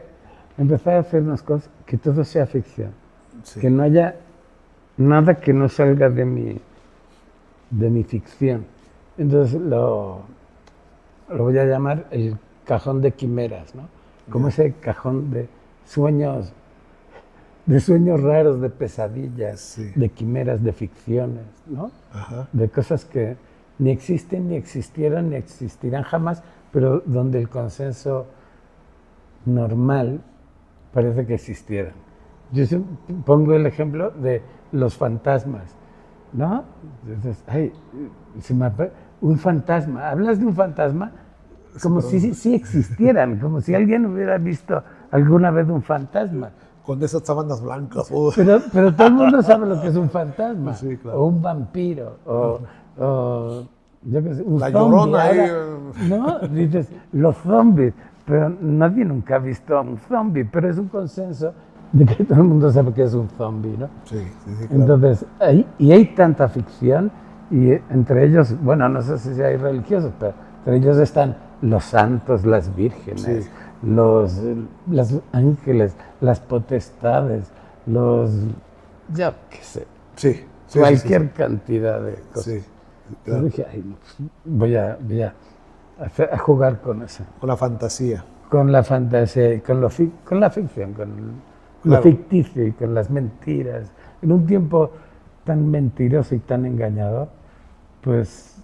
empezar a hacer unas cosas, que todo sea ficción, Sí. que no haya nada que no salga de mi ficción. Entonces lo voy a llamar el cajón de quimeras, ¿no? Como ese cajón de sueños raros, de pesadillas, Sí. de quimeras, de ficciones, ¿no? Ajá. De cosas que ni existen, ni existieron, ni existirán jamás, pero donde el consenso normal parece que existieran. Yo pongo el ejemplo de los fantasmas, ¿no? Entonces, un fantasma, hablas de un fantasma como si sí existieran, como si alguien hubiera visto alguna vez un fantasma. Con esas sábanas blancas. Pero todo el mundo sabe lo que es un fantasma, Sí, claro. o un vampiro, o yo qué sé, un La zombie. Llorona ahí, ¿No? Dices, los zombies, pero nadie nunca ha visto a un zombie, pero es un consenso de que todo el mundo sabe que es un zombie, ¿no? Sí, claro. Entonces, hay tanta ficción, y entre ellos, bueno, no sé si hay religiosos, pero entre ellos están los santos, las vírgenes, Sí. los ángeles, las potestades, yo qué sé, Sí. Cualquier cantidad de cosas. Sí, Entonces claro. dije, ay, no, pues, voy a jugar con eso. Con la fantasía. Con la fantasía, y con la ficción, con lo Claro. ficticio y con las mentiras. En un tiempo tan mentiroso y tan engañador, pues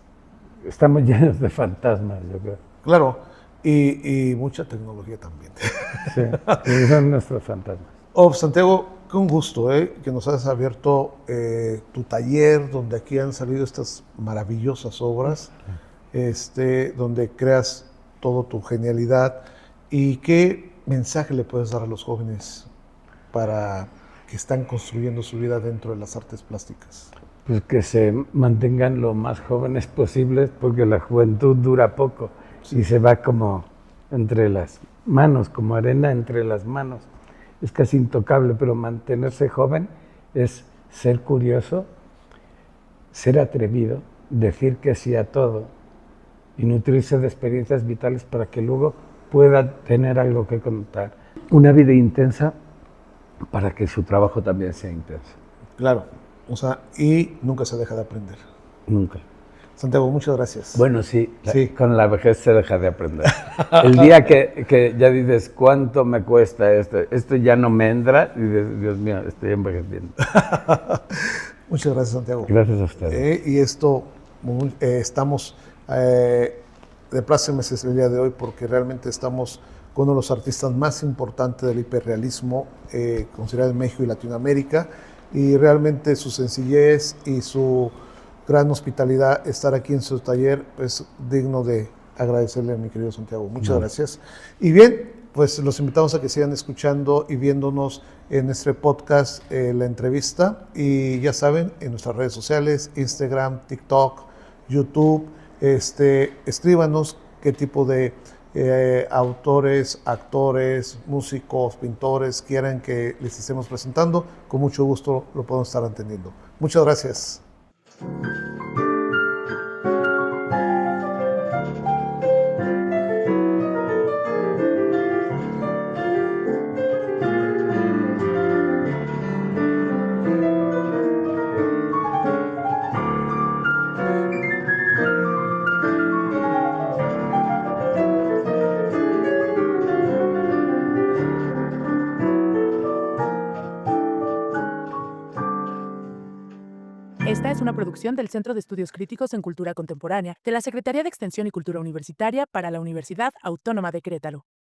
estamos llenos de fantasmas, yo creo. Claro. Y mucha tecnología también. Sí, y son nuestros fantasmas. Santiago, qué un gusto que nos hayas abierto tu taller, donde aquí han salido estas maravillosas obras, donde creas toda tu genialidad. ¿Y qué mensaje le puedes dar a los jóvenes para que están construyendo su vida dentro de las artes plásticas? Pues que se mantengan lo más jóvenes posibles, porque la juventud dura poco y se va como entre las manos, como arena entre las manos. Es casi intocable, pero mantenerse joven es ser curioso, ser atrevido, decir que sí a todo y nutrirse de experiencias vitales para que luego pueda tener algo que contar. Una vida intensa para que su trabajo también sea intenso. Claro, y nunca se deja de aprender. Nunca. Santiago, muchas gracias. Bueno, sí, Sí. con la vejez se deja de aprender. El día que ya dices, ¿cuánto me cuesta esto? Esto ya no me entra, y dices, Dios mío, estoy envejeciendo. Muchas gracias, Santiago. Gracias a ustedes. Y estamos de plácemes el día de hoy porque realmente estamos con uno de los artistas más importantes del hiperrealismo considerado en México y Latinoamérica, y realmente su sencillez y su gran hospitalidad, estar aquí en su taller, es digno de agradecerle a mi querido Santiago. Muchas gracias. Y bien, pues los invitamos a que sigan escuchando y viéndonos en este podcast, la entrevista. Y ya saben, en nuestras redes sociales, Instagram, TikTok, YouTube, escríbanos qué tipo de autores, actores, músicos, pintores quieran que les estemos presentando. Con mucho gusto lo podemos estar atendiendo. Muchas gracias. Esta es una producción del Centro de Estudios Críticos en Cultura Contemporánea de la Secretaría de Extensión y Cultura Universitaria para la Universidad Autónoma de Querétaro.